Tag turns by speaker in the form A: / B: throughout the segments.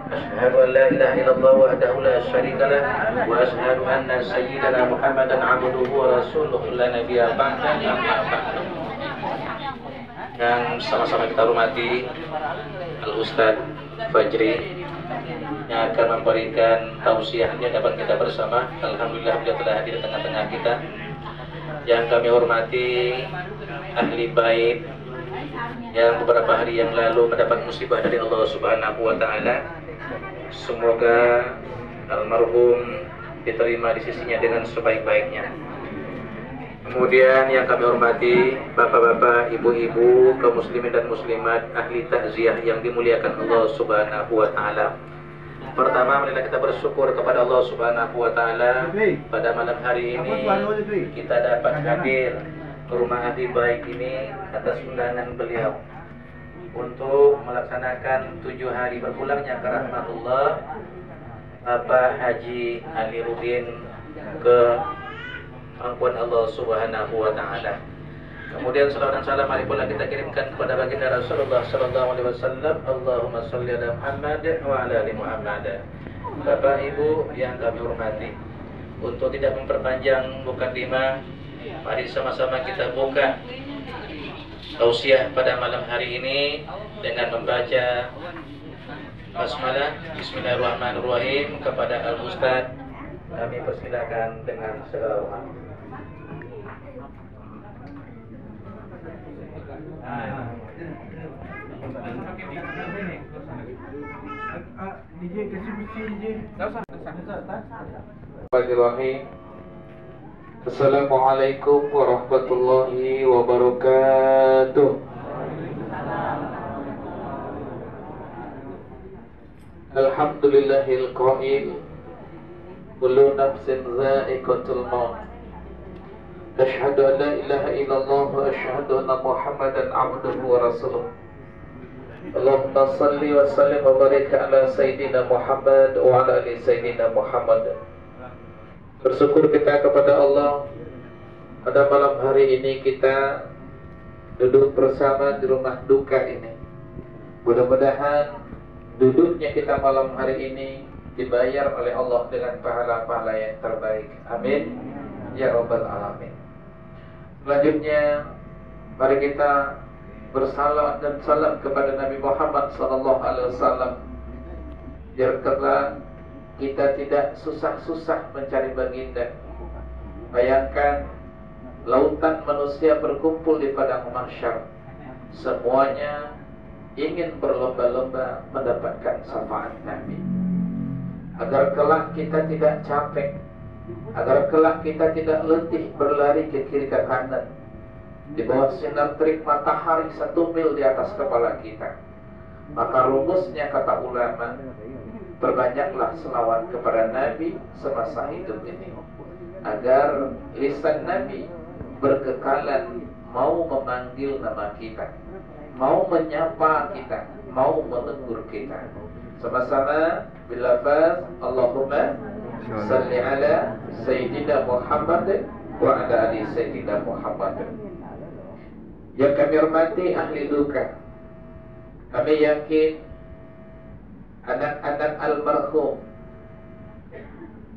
A: أشهد أن لا إله إلا الله وحده لا شريك له وأشهد أن سيدنا محمدا عبده ورسوله لا نبي بعده أما بعد. Yang sama-sama kita hormati Al-Ustadz Fajri yang akan memberikan tausiahnya dapat kita bersama. Alhamdulillah beliau telah hadir di tengah-tengah kita. Yang kami hormati ahli bait yang beberapa hari yang lalu mendapat musibah dari Allah Subhanahu wa taala. Semoga almarhum diterima di sisinya dengan sebaik-baiknya. Kemudian yang kami hormati bapak-bapak, ibu-ibu, kaum muslimin dan muslimat, ahli takziah yang dimuliakan Allah Subhanahu wa taala. Pertama, marilah kita bersyukur kepada Allah Subhanahu wa taala pada malam hari ini kita dapat hadir ke rumah ahli baik ini atas undangan beliau untuk melaksanakan 7 hari berpulangnya ke rahmatullah Bapak Haji Ali Rudin ke ampuan Allah Subhanahu wa taala. Kemudian salawat dan salam mari pula kita kirimkan kepada baginda Rasulullah sallallahu alaihi wasallam. Allahumma shalli ala Muhammad wa ala ali Muhammad. Bapak Ibu yang kami hormati, untuk tidak memperpanjang mukadimah, mari sama-sama kita buka tausiah pada malam hari ini dengan membaca basmalah. Bismillahirrahmanirrahim. Kepada Al-Ustadz kami persilakan dengan segala hormat. DJ kasih besi DJ. Bismillahirrahmanirrahim. Assalamualaikum warahmatullahi wabarakatuh. Alhamdulillahil qail kullu nafsin za'iqatul maut. Asyhadu an la ilaha illallah wa asyhadu anna Muhammadan abduhu wa rasuluh. Allahumma salli wa sallim wa barik ala Sayyidina Muhammad wa ala ali Sayyidina Muhammad. Bersyukur kita kepada Allah pada malam hari ini kita duduk bersama di rumah duka ini. Mudah-mudahan duduknya kita malam hari ini dibayar oleh Allah dengan pahala-pahala yang terbaik. Amin ya rabbal alamin. Selanjutnya mari kita bersalawat dan salam kepada Nabi Muhammad sallallahu alaihi wasallam. Biarkanlah kita tidak susah-susah mencari baginda. Bayangkan lautan manusia berkumpul di padang mahsyar. Semuanya ingin berlomba-lomba mendapatkan syafaat Nabi. Agar kelak kita tidak capek, agar kelak kita tidak letih berlari ke kiri ke kanan di bawah sinar terik matahari 1 mil di atas kepala kita. Maka rumusnya kata ulama, perbanyaklah selawat kepada Nabi semasa hidup ini, agar lisan Nabi berkekalan mau memanggil nama kita, mau menyapa kita, mau menegur kita. Sama-sama bilafaz Allahumma salli ala Sayyidina Muhammad wa ala ali Sayyidina Muhammad. Yang kami hormati ahli duka, kami yakin anak-anak almarhum,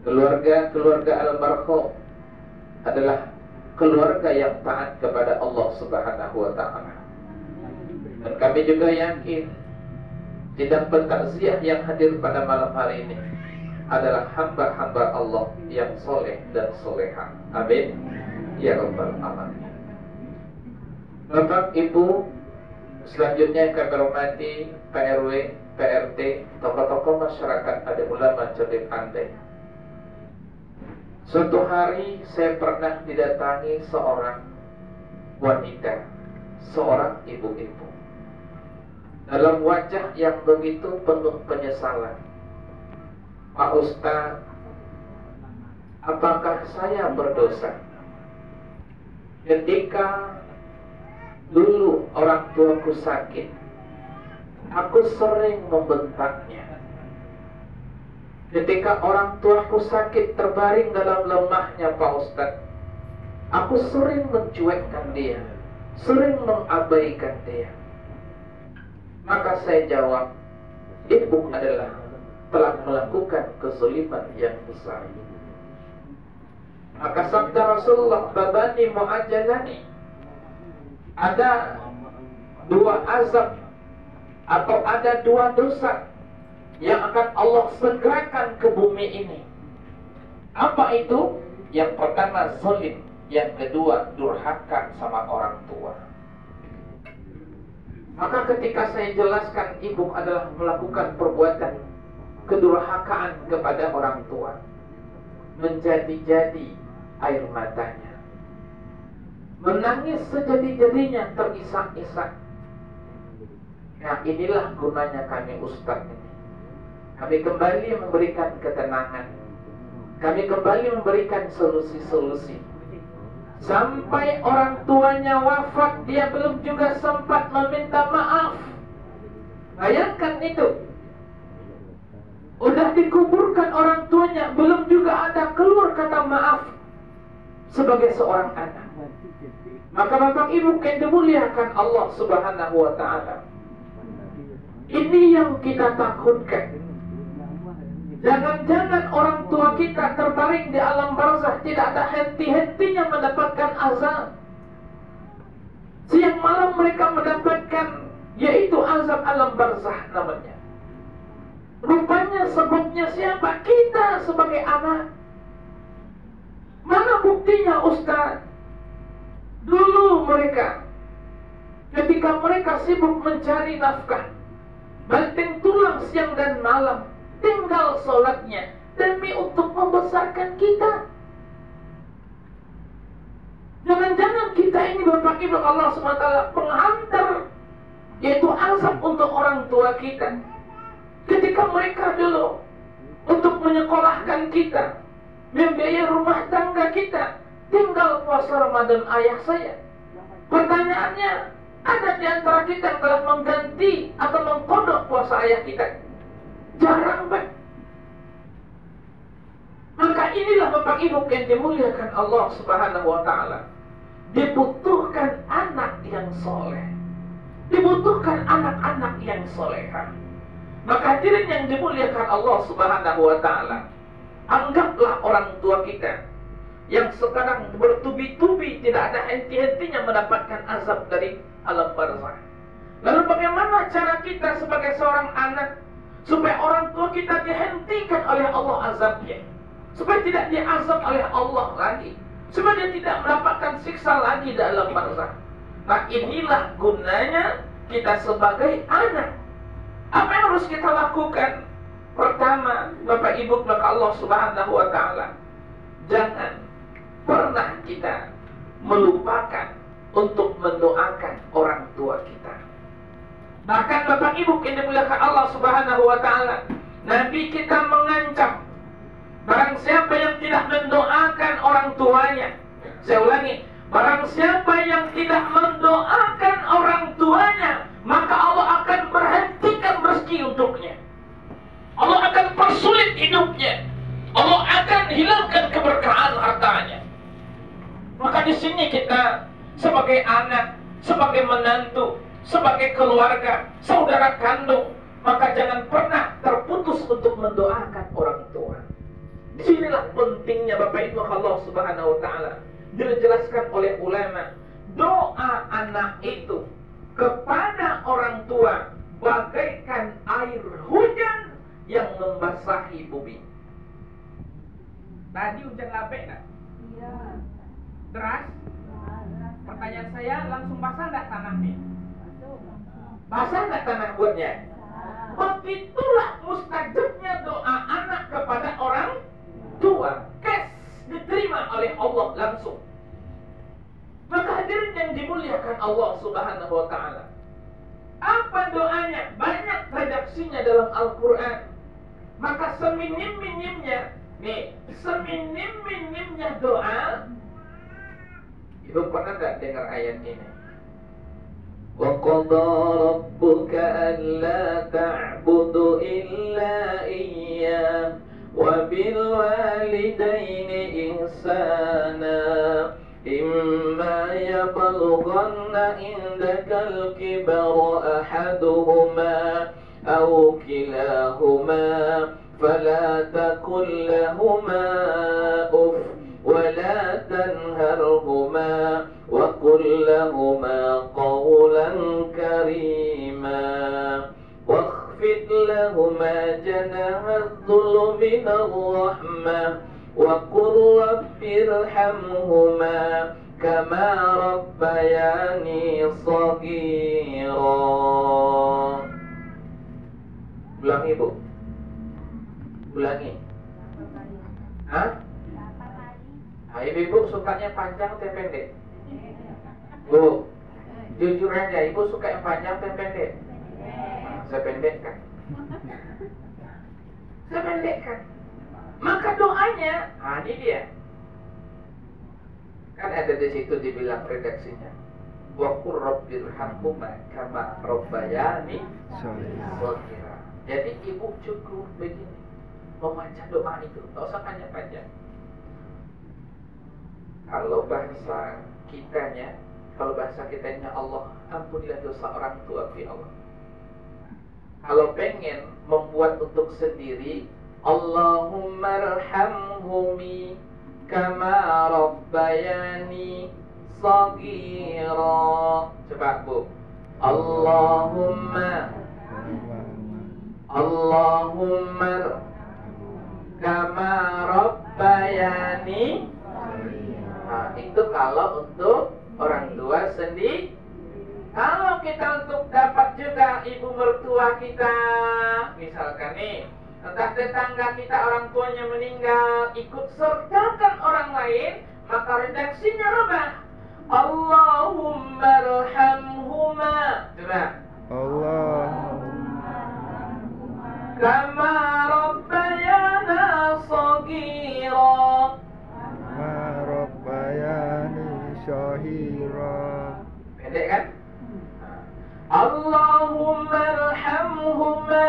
A: keluarga almarhum adalah keluarga yang taat kepada Allah Subhanahu wa taala. Dan kami juga yakin sidang pentakziah yang hadir pada malam hari ini adalah hamba-hamba Allah yang soleh dan soleha. Amin ya rabbal alamin. Bapak Ibu, selanjutnya kami hormati Pak RW, PRT, tokoh-tokoh masyarakat, ada ulama cerdik pandai. Suatu hari saya pernah didatangi seorang wanita, seorang ibu-ibu, dalam wajah yang begitu penuh penyesalan. Pak Ustaz, apakah saya berdosa ketika dulu orang tuaku sakit
B: Aku sering membentaknya. Ketika orang tuaku sakit terbaring dalam lemahnya Pak Ustadz, aku sering mencuekkan dia, sering mengabaikan dia. Maka saya jawab, ibu adalah telah melakukan kezaliman yang besar. Maka sabda Rasulullah, babani mu'ajjalani, ada dua azab atau ada dua dosa yang akan Allah segerakan ke bumi ini. Apa itu? Yang pertama zalim, yang kedua durhaka sama orang tua. Maka ketika saya jelaskan ibu adalah melakukan perbuatan kedurhakaan kepada orang tua, menjadi-jadi air matanya, menangis sejadi-jadinya, terisak-isak. Nah, inilah gunanya kami Ustadz ini. Kami kembali memberikan ketenangan, kami kembali memberikan solusi-solusi. Sampai orang tuanya wafat, dia belum juga sempat meminta maaf. Bayangkan itu. Udah dikuburkan orang tuanya, belum juga ada keluar kata maaf sebagai seorang anak. Maka Bapak Ibu yang dimuliakan Allah Subhanahu wa Ta'ala, ini yang kita takutkan. Jangan-jangan orang tua kita terbaring di alam barzah, tidak ada henti-hentinya mendapatkan azab. Siang malam mereka mendapatkan, yaitu azab alam barzah namanya. Rupanya sebabnya siapa? Kita sebagai anak. Mana buktinya Ustaz? Dulu mereka, ketika mereka sibuk mencari nafkah, banting tulang siang dan malam, tinggal sholatnya demi untuk membesarkan kita. Jangan-jangan kita ini Bapak Ibu Allah SWT penghantar, yaitu azab untuk orang tua kita. Ketika mereka dulu untuk menyekolahkan kita, membiayai rumah tangga kita, tinggal puasa Ramadan ayah saya. Pertanyaannya, ada di antara kita yang telah mengganti atau mengkodok puasa ayah kita? Jarang banget. Maka inilah Bapak Ibu yang dimuliakan Allah Subhanahu wa Ta'ala. Dibutuhkan anak yang soleh, dibutuhkan anak-anak yang soleha. Maka hadirin yang dimuliakan Allah Subhanahu wa Ta'ala, anggaplah orang tua kita yang sekarang bertubi-tubi tidak ada henti-hentinya mendapatkan azab dari alam barzah. Lalu bagaimana cara kita sebagai seorang anak supaya orang tua kita dihentikan oleh Allah azabnya, supaya tidak diazab oleh Allah lagi, supaya dia tidak mendapatkan siksa lagi dalam barzah? Nah, inilah gunanya kita sebagai anak. Apa yang harus kita lakukan? Pertama, Bapak Ibu maka Allah Subhanahu wa Ta'ala, jangan pernah kita melupakan untuk mendoakan orang tua kita. Bahkan Bapak Ibu yang dimuliakan Allah Subhanahu wa Ta'ala, Nabi kita mengancam barang siapa yang tidak mendoakan orang tuanya. Saya ulangi, barang siapa yang tidak mendoakan orang tuanya, maka Allah akan berhentikan rezeki untuknya. Allah akan persulit hidupnya. Allah akan hilangkan keberkahan hartanya. Maka di sini kita sebagai anak, sebagai menantu, sebagai keluarga, saudara kandung, maka jangan pernah terputus untuk mendoakan orang tua. Disinilah pentingnya Bapak Ibu Allah Subhanahu wa Ta'ala. Dijelaskan oleh ulama, doa anak itu kepada orang tua bagaikan air hujan yang membasahi bumi. Tadi hujan lapek enggak? Iya. Deras? Pertanyaan saya, langsung basah enggak tanahnya? Basah enggak tanah buatnya? Begitulah mustajabnya doa anak kepada orang tua. Kes diterima oleh Allah langsung. Maka hadirin yang dimuliakan Allah Subhanahu wa Ta'ala, apa doanya? Banyak redaksinya dalam Al-Quran. Maka seminim-minimnya, nih, seminim-minimnya doa. Ibu pernah gak dengar ayat ini? وقضى ربك ألا تعبدوا إلا إياه وبالوالدين إحسانا إما يبلغن عندك الكبر أحدهما أو كلاهما فلا تقل لهما أف ولا تنهرهما وقل لهما قولا كريما واخفض لهما جناح الذل من الرحمة وقل رب ارحمهما كما ربياني صغيرا. Ulangi Bu. Ulangi. Hah? Nah, ibu sukanya panjang atau pendek? Bu, jujur aja, ibu suka yang panjang atau pendek? Nah, saya pendekkan. Saya pendekkan. Maka doanya, nah ini dia. Kan ada di situ dibilang redaksinya. Wa qur rabbirhamhuma kama rabbayani shaghira. Jadi ibu cukup begini, membaca doa itu, tak usah panjang-panjang. Kalau bahasa kitanya, Allah, ampunilah dosa orang tua ya Allah. Kalau pengen membuat untuk sendiri, Allahumma arhamhumi kama rabbayani shaghira. Coba Bu. Allahumma kama rabbayani. Nah, itu kalau untuk orang tua sendiri. Kalau kita untuk dapat juga ibu mertua kita, misalkan nih, entah tetangga kita orang tuanya meninggal, ikut sertakan orang lain, maka redaksinya rubah. Allahumma arhamhuma. Coba. Allahumma kama rabbayana shaghira. Pendek kan? Allahumma arhamhuma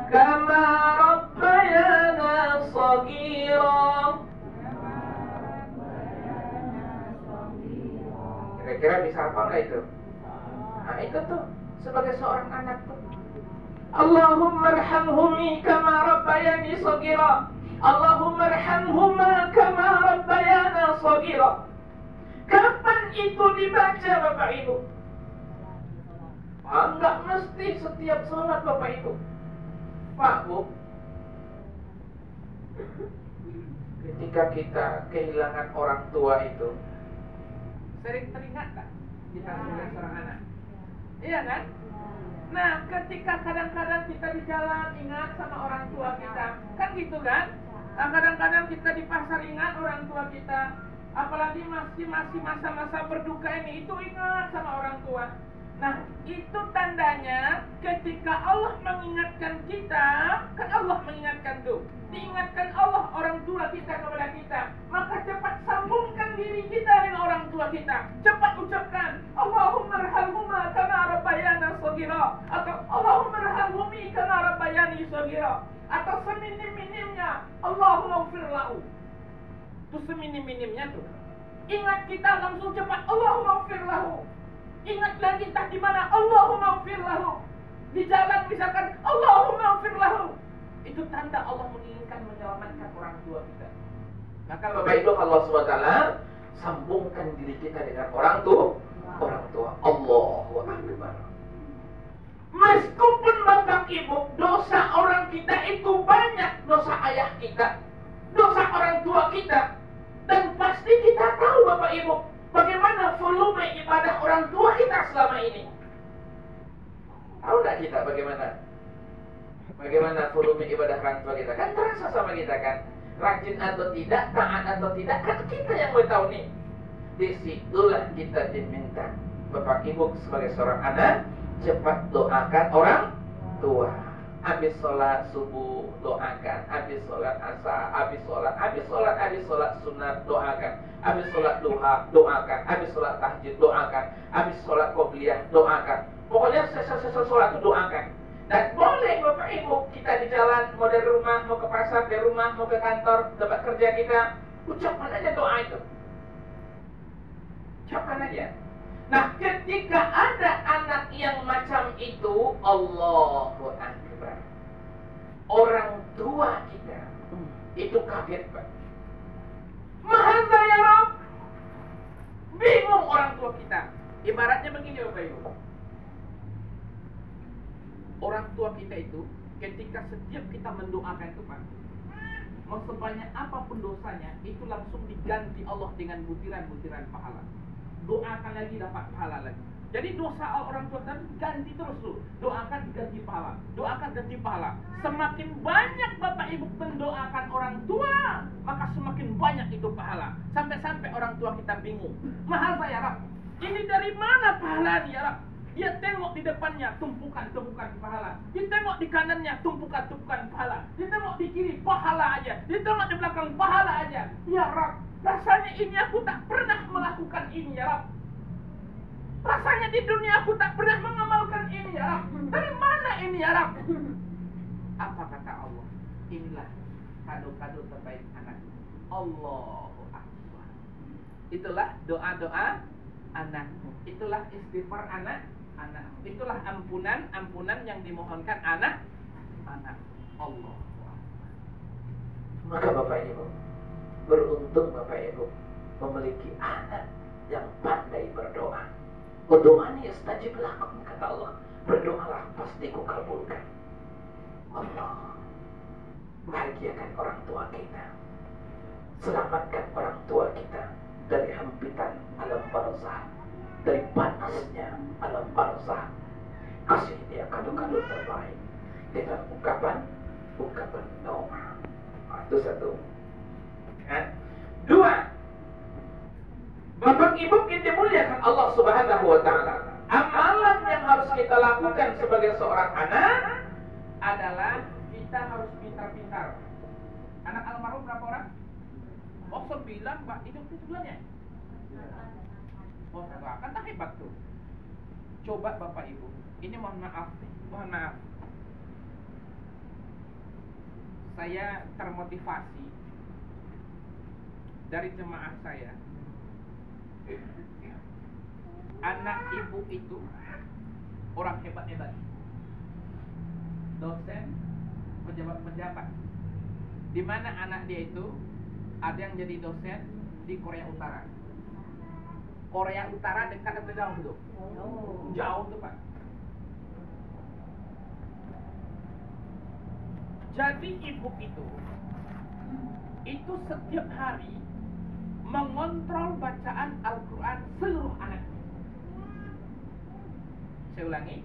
B: kama rabbayana shaghira. Kira-kira bisa apa enggak itu? Nah itu tuh sebagai seorang anak tuh. Allahumma arhamhumi kama rabbayani shaghira. Allahumma arhamhuma kama rabbayana shaghira. Kapan itu dibaca Bapak Ibu? Enggak mesti setiap sholat Bapak Ibu. Pak Bu, ketika kita kehilangan orang tua itu, sering teringat tak kita sebagai seorang anak? Iya kan? Nah, ketika kadang-kadang kita di jalan ingat sama orang tua kita, kan gitu kan? Nah, kadang-kadang kita di pasar ingat orang tua kita, apalagi masih masa-masa berduka ini, itu ingat sama orang tua. Nah, itu tandanya ketika Allah mengingatkan kita, kan Allah mengingatkan tuh, diingatkan Allah orang tua kita kepada kita, maka cepat sambungkan diri kita dengan orang tua kita, cepat ucapkan Allahumma arhamhuma kama rabbayana shaghira, atau Allahumma arhamhumi kama rabbayani shaghira, atau seminim-minimnya Allahumma ighfir lahu. Itu seminim-minimnya tuh. Ingat kita langsung cepat Allahumma ighfir lahu. Ingat lagi tak di mana Allahumma ighfir lahu. Di jalan misalkan Allahumma ighfir lahu. Itu tanda Allah menginginkan menyelamatkan orang tua kita. Maka Bapak Ibu Allah SWT sambungkan diri kita dengan orang tua. Allahu Akbar. Meskipun Bapak Ibu dosa orang kita itu banyak, dosa ayah kita, dosa orang tua kita, dan pasti kita tahu Bapak Ibu bagaimana volume ibadah orang tua kita selama ini. Tahu nggak kita bagaimana volume ibadah orang tua kita? Kan terasa sama kita kan, rajin atau tidak, taat atau tidak, kan kita yang mau tahu nih. Disitulah kita diminta Bapak Ibu sebagai seorang anak cepat doakan orang tua. Habis sholat subuh doakan, habis sholat asar, habis sholat sunat doakan, habis sholat duha doakan, habis sholat tahajud doakan, habis sholat qobliyah doakan. Pokoknya selesai sholat itu doakan. Dan boleh Bapak Ibu kita di jalan, mau dari rumah, mau ke pasar, dari rumah, mau ke kantor, tempat kerja kita, ucapkan aja doa itu. Ucapkan aja. Nah, ketika ada anak yang macam itu, Allahu Akbar, orang tua kita itu kaget, Pak. Mahal ya Rob. Bingung orang tua kita. Ibaratnya begini Bapak Ibu, orang tua kita itu ketika setiap kita mendoakan itu Pak, mau sebanyak apapun dosanya, itu langsung diganti Allah dengan butiran-butiran pahala. Doakan lagi dapat pahala lagi. Jadi dosa orang tua tadi ganti terus tuh. Doakan ganti pahala, doakan ganti pahala. Semakin banyak Bapak Ibu mendoakan orang tua, maka semakin banyak itu pahala. Sampai-sampai orang tua kita bingung. Mahal saya Rab, ini dari mana pahala ya Rab? Dia tengok di depannya tumpukan-tumpukan pahala. Dia tengok di kanannya tumpukan-tumpukan pahala. Dia tengok di kiri pahala aja. Dia tengok di belakang pahala aja. Ya Rab, rasanya ini aku tak pernah melakukan ini ya Rab. Rasanya di dunia aku tak pernah mengamalkan ini ya Rab. Dari mana ini ya Rab? Apa kata Allah? Inilah kado-kado terbaik anak. Allahu Akbar. Itulah doa-doa anak. Itulah istighfar anak. Itulah ampunan yang dimohonkan anak. Allah. Maka Bapak Ibu, beruntung Bapak Ibu memiliki anak yang pandai berdoa. Berdoanya istajib lakum, kata Allah. Berdoalah pasti kukabulkan. Allah, bahagiakan orang tua kita, selamatkan orang tua kita dari hempitan alam barzah, dari panasnya alam barzah. Kasih dia kado-kado terbaik dengan ungkapan doa. Itu satu. Dua, Bapak Ibu kita muliakan Allah Subhanahu wa Ta'ala. Amalan yang harus kita lakukan sebagai seorang anak adalah kita harus pintar-pintar. Anak almarhum berapa orang? Oh 9 Pak, hidup 9-nya. Oh kan tak hebat tuh. Coba Bapak Ibu, ini mohon maaf. Saya termotivasi dari jemaah saya. Anak ibu itu orang hebat-hebat, dosen, pejabat. Di mana anak dia itu ada yang jadi dosen di Korea Utara. Korea Utara dekat atau jauh tuh? Jauh tuh Pak. Jadi ibu itu setiap hari mengontrol bacaan Al-Quran seluruh anaknya. Saya ulangi,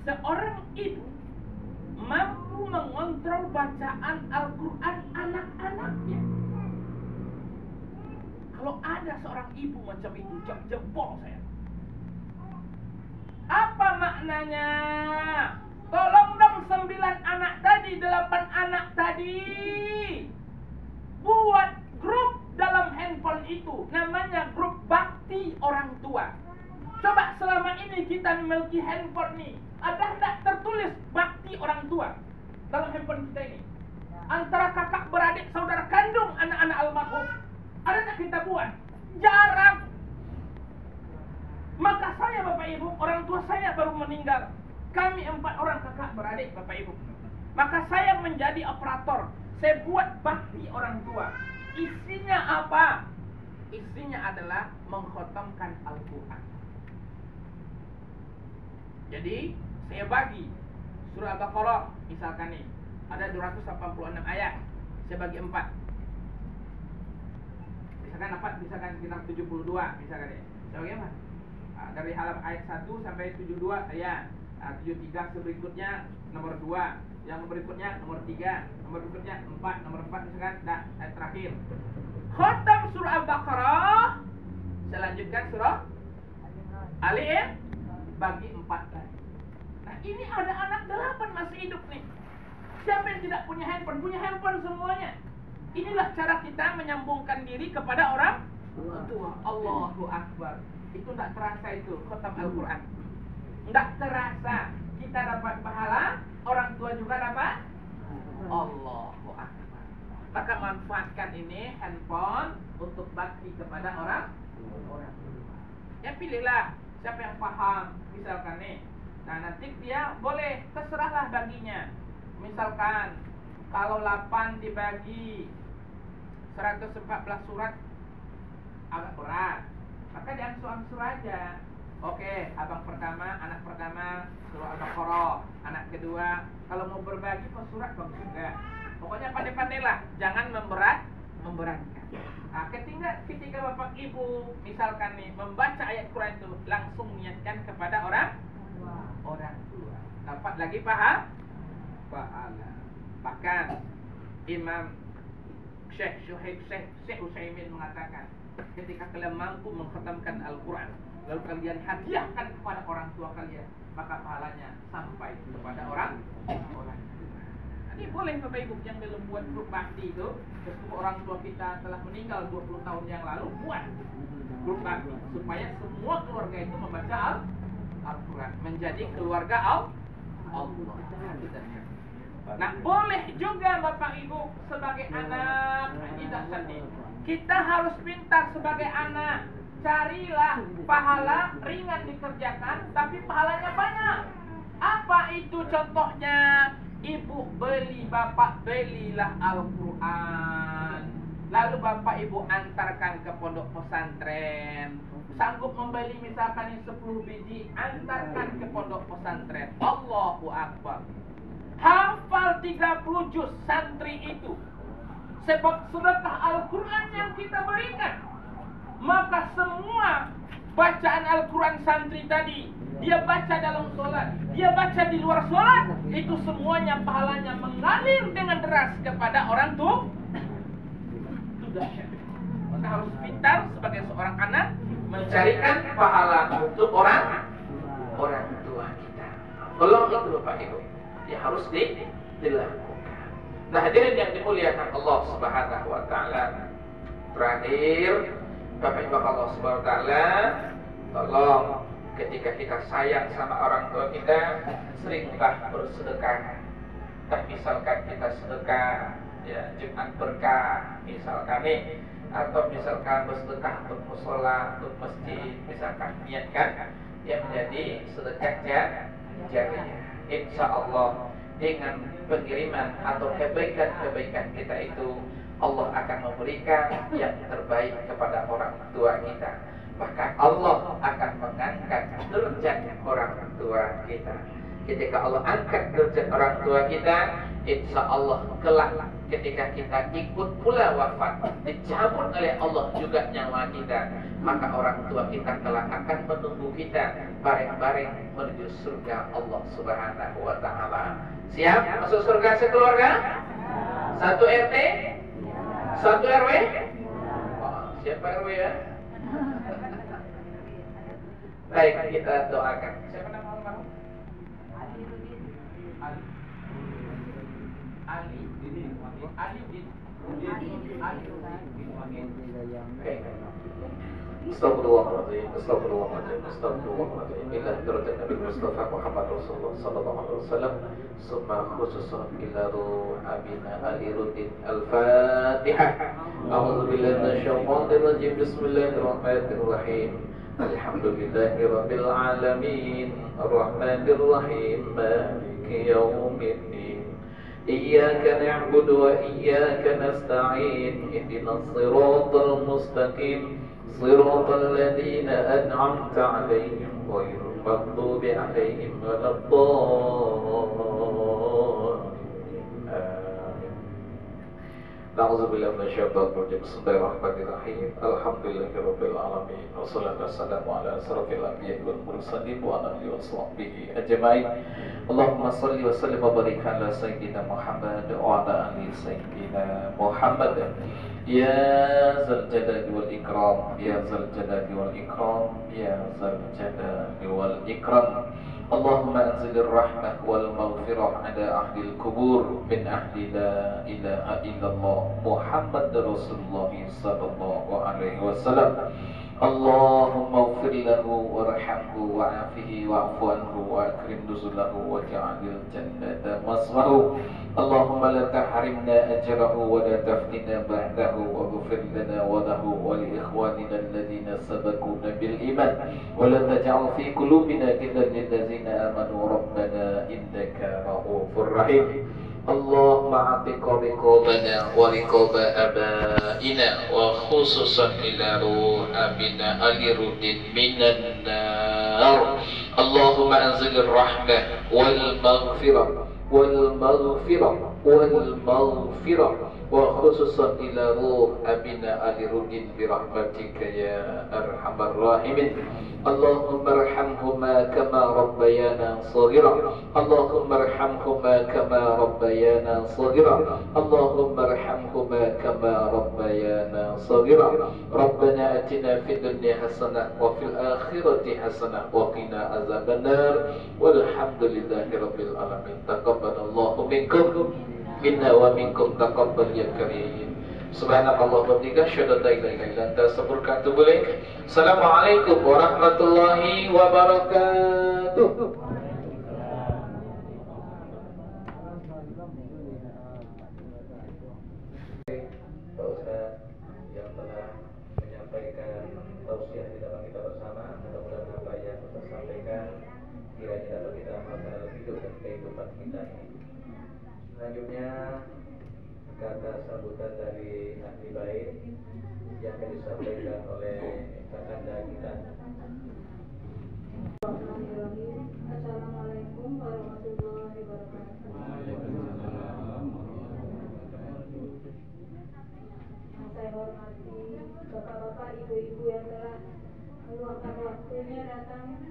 B: seorang ibu mampu mengontrol bacaan Al-Quran anak-anaknya. Kalau ada seorang ibu macam itu, jempol saya. Apa maknanya? Tolong dong 9 anak tadi, 8 anak tadi, buat grup dalam handphone itu, namanya grup bakti orang tua. Coba selama ini kita memiliki handphone nih, ada tidak tertulis bakti orang tua dalam handphone kita ini? Antara kakak beradik, saudara kandung, anak-anak almarhum, ada tak kita buat? Jarang. Maka saya Bapak Ibu, orang tua saya baru meninggal. Kami 4 orang kakak beradik Bapak Ibu. Maka saya menjadi operator. Saya buat bakti orang tua. Isinya apa? Isinya adalah mengkhatamkan Al-Quran. Jadi saya bagi surah Al-Baqarah misalkan nih, ada 286 ayat. Saya bagi 4. Misalkan sekitar 72 misalkan ya. Saya bagi apa? Dari halaman ayat 1 sampai 72 ayat. 73 berikutnya nomor 2, yang berikutnya nomor 3, nomor berikutnya 4, nomor 4 misalkan ayat terakhir. Khatam surah Al-Baqarah. Saya lanjutkan surah Ali bagi 4 tadi. Nah ini ada anak 8 masih hidup nih. Siapa yang tidak punya handphone? Punya handphone semuanya. Inilah cara kita menyambungkan diri kepada orang tua. Allahu Akbar. Itu tidak terasa itu khatam Al-Quran. Tidak terasa. Kita dapat pahala, orang tua juga dapat. Allahu Akbar. Maka manfaatkan ini handphone untuk bakti kepada orang tua. Ya pilihlah siapa yang paham. Misalkan nih, nah nanti dia boleh terserahlah baginya. Misalkan kalau 8 dibagi 114 surat agak berat, maka diangsur-angsur aja. Oke, anak pertama surah Al-Baqarah, anak kedua kalau mau berbagi per surat bagus juga. Pokoknya pandai-pandailah, jangan memberatkan. Nah, ketika bapak ibu misalkan nih membaca ayat Quran itu langsung niatkan kepada orang tua, dapat lagi pahala. Bahkan Imam Syekh Utsaimin mengatakan, ketika kalian mampu mengkhatamkan Al-Quran lalu kalian hadiahkan kepada orang tua kalian, maka pahalanya sampai kepada orang tua. Ini boleh Bapak Ibu yang belum buat grup bakti itu, meskipun orang tua kita telah meninggal 20 tahun yang lalu, buat grup bakti supaya semua keluarga itu membaca Al-Quran, menjadi keluarga Allah. Nah, boleh juga Bapak Ibu sebagai anak, tidak sedih. Kita harus pintar sebagai anak. Carilah pahala ringan dikerjakan, tapi pahalanya banyak. Apa itu contohnya? Ibu beli, bapak belilah Al-Quran. Lalu bapak ibu antarkan ke pondok pesantren. Sanggup membeli misalkan 10 biji, antarkan ke pondok pesantren. Allahu Akbar. Hafal 30 juz santri itu. Sebab sedekah Al-Quran yang kita berikan. Maka semua bacaan Al-Quran santri tadi, dia baca dalam sholat, dia baca di luar sholat, itu semuanya pahalanya mengalir dengan deras kepada orang tua. Itu dahsyat. Maka harus pintar sebagai seorang anak mencarikan pahala untuk orang tua kita. Tolong itu Bapak Ibu, ya harus dilakukan. Nah hadirin yang dimuliakan Allah Subhanahu wa taala. Terakhir, Bapak Ibu Allah Subhanahu wa taala, tolong ketika kita sayang sama orang tua kita, seringlah bersedekah. Misalkan kita sedekah ya Jumat berkah misalkan nih, atau misalkan bersedekah untuk mushola, untuk masjid, misalkan niatkan yang menjadi sedekah jariyah. Insya Allah dengan pengiriman atau kebaikan-kebaikan kita itu, Allah akan memberikan yang terbaik kepada orang tua kita. Maka Allah akan mengangkat derajat orang tua kita. Ketika Allah angkat derajat orang tua kita, insya Allah kelak ketika kita ikut pula wafat, dicabut oleh Allah juga nyawa kita, maka orang tua kita kelak akan menunggu kita bareng-bareng menuju surga Allah Subhanahu wa taala. Siap masuk surga sekeluarga? Satu RT? Satu RW? Oh, siapa RW ya? Baik, kita doakan. Siapa nama almarhum? Ali. Astagfirullahaladzim, astagfirullahaladzim, astagfirullahaladzim. Ila derajat Nabi Mustafa Muhammad Rasulullah sallallahu alaihi wasallam. Summa khususan ila ruh abina Aliruddin Al-Fatihah. A'udzu billahi minasyaitonir rajim. Bismillahirrahmanirrahim. Alhamdulillahirabbil alamin. Arrahmanir rahim. Maliki yaumiddin. Iyyaka na'budu wa iyyaka nasta'in. Ihdinas siratal mustaqim. Siratal ladzina an'amta 'alaihim ghairil maghdubi 'alaihim waladdallin. Na'udzubillahi minasyaitonir rajim. Bismillahirrahmanirrahim. Alhamdulillahirabbil alamin. Wassalatu wassalamu ala asrofil anbiya'i wal mursalin wa ala alihi washabbihi ajmain. Allahumma shalli wa sallim wa barik ala sayyidina Muhammad wa ala ali sayyidina Muhammad. Ya zal jalali wal ikram, ya zal jalali wal ikram, ya zal jalali wal ikram. اللهم أنزل الرحمة والمغفرة على أهل القبور من أهل لا إله إلا الله محمد رسول الله صلى الله عليه وسلم. اللهم اغفر له وارحمه وعافه واعف عنه واكرم نزله واجعل الجنة مصواه. اللهم لا تحرمنا أجره ولا تفتنا بعده واغفر لنا وله ولإخواننا الذين سبقونا بالإيمان ولا تجعل في قلوبنا غلا للذين آمنوا ربنا إنك رؤوف رحيم. اللهم اعتق رقابنا ورقاب آبائنا وخصوصا إلى روح أبينا علي رودين من النار. اللهم أنزل الرحمة والمغفرة وخصوصا إلى روح أبينا علي رودين برحمتك يا أرحم الراحمين. اللهم ارحمهما كما ربيانا صغيرا. اللهم ارحمهما كما ربيانا صغيرا. اللهم ارحمهما كما ربيانا صغيرا. ربنا آتنا في الدنيا حسنة وفي الآخرة حسنة وقنا عذاب النار والحمد لله رب العالمين. تقبل الله منكم منا ومنكم تقبل يا كريم. Subhanakallah wa bihamdika asyhadu an la ilaha illa anta astaghfiruka wa atubu ilaik. Assalamualaikum warahmatullahi wabarakatuh. Pak Ustaz yang telah menyampaikan tausiah di dalam kita bersama, mudah-mudahan apa yang Ustaz sampaikan kiranya dapat kita amalkan dalam hidup dan kehidupan kita ini. Selanjutnya kata sambutan dari ahli bait yang akan disampaikan oleh kakanda kita.
C: Assalamualaikum warahmatullahi wabarakatuh. Yang saya hormati bapak-bapak, ibu-ibu yang telah meluangkan waktunya datang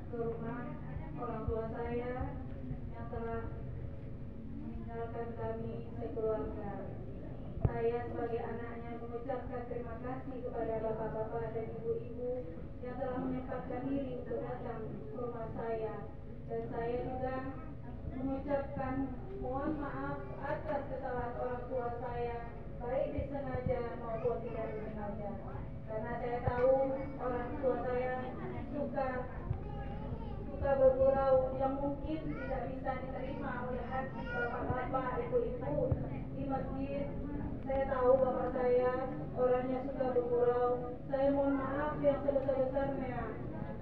C: ke rumah orang tua saya yang telah meninggalkan kami sekeluarga. Saya sebagai anaknya mengucapkan terima kasih kepada bapak-bapak dan ibu-ibu yang telah menyempatkan diri untuk datang ke rumah saya. Dan saya juga mengucapkan mohon maaf atas kesalahan orang tua saya, baik disengaja maupun tidak disengaja. Karena saya tahu orang tua saya suka bergurau yang mungkin tidak bisa diterima oleh hati bapak-bapak, ibu-ibu di masjid. Saya tahu bapak saya orangnya suka bergurau. Saya mohon maaf yang sebesar-besarnya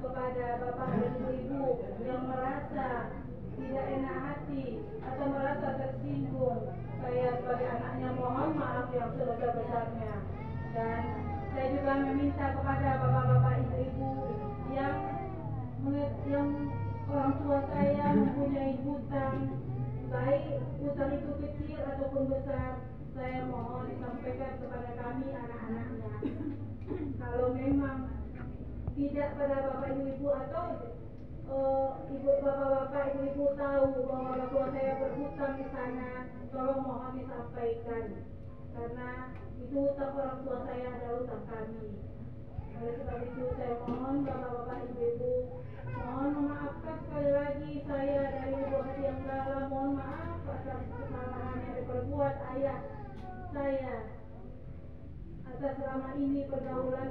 C: kepada bapak dan ibu yang merasa tidak enak hati atau merasa tersinggung. Saya sebagai anaknya mohon maaf yang sebesar-besarnya. Dan saya juga meminta kepada bapak-bapak, ibu-ibu yang orang tua saya mempunyai hutang, baik hutang itu kecil ataupun besar, saya mohon disampaikan kepada kami anak-anaknya. Kalau memang tidak pada bapak ibu-ibu atau bapak-bapak ibu-ibu tahu bahwa orang tua saya berhutang di sana, tolong mohon disampaikan, karena itu hutang orang tua saya adalah hutang kami. Oleh sebab itu saya mohon bapak-bapak ibu-ibu mohon memaafkan sekali lagi saya dari lubuk hati yang dalam. Mohon maaf atas kesalahan yang diperbuat ayah saya, atas selama ini pergaulan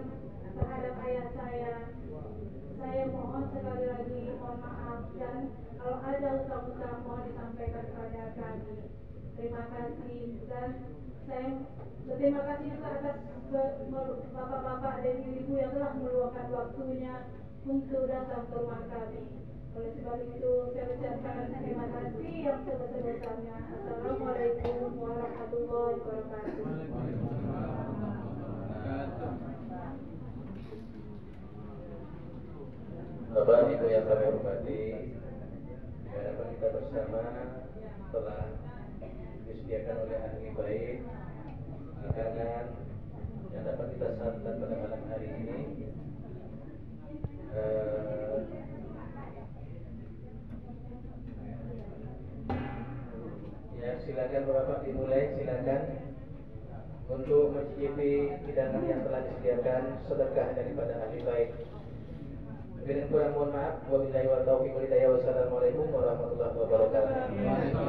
C: terhadap ayah saya. Saya mohon sekali lagi mohon maaf, dan kalau ada hutang-hutang mohon disampaikan kepada kami. Terima kasih, dan saya berterima kasih juga atas bapak-bapak dan ibu yang telah meluangkan waktunya untuk datang ke rumah kami. Oleh sebab itu saya ucapkan terima kasih yang sebesar-besarnya. Assalamualaikum warahmatullahi wabarakatuh.
A: Bapak Ibu yang kami hormati, harapan kita bersama telah disediakan oleh ahli bait makanan yang dapat kita santap pada malam hari ini. Ya, silakan Bapak dimulai, silakan untuk mencicipi hidangan yang telah disediakan sedekah daripada ahli bait. Kurang mohon maaf. Wabillahi wa taufiq wal hidayah. Wassalamualaikum warahmatullahi wabarakatuh.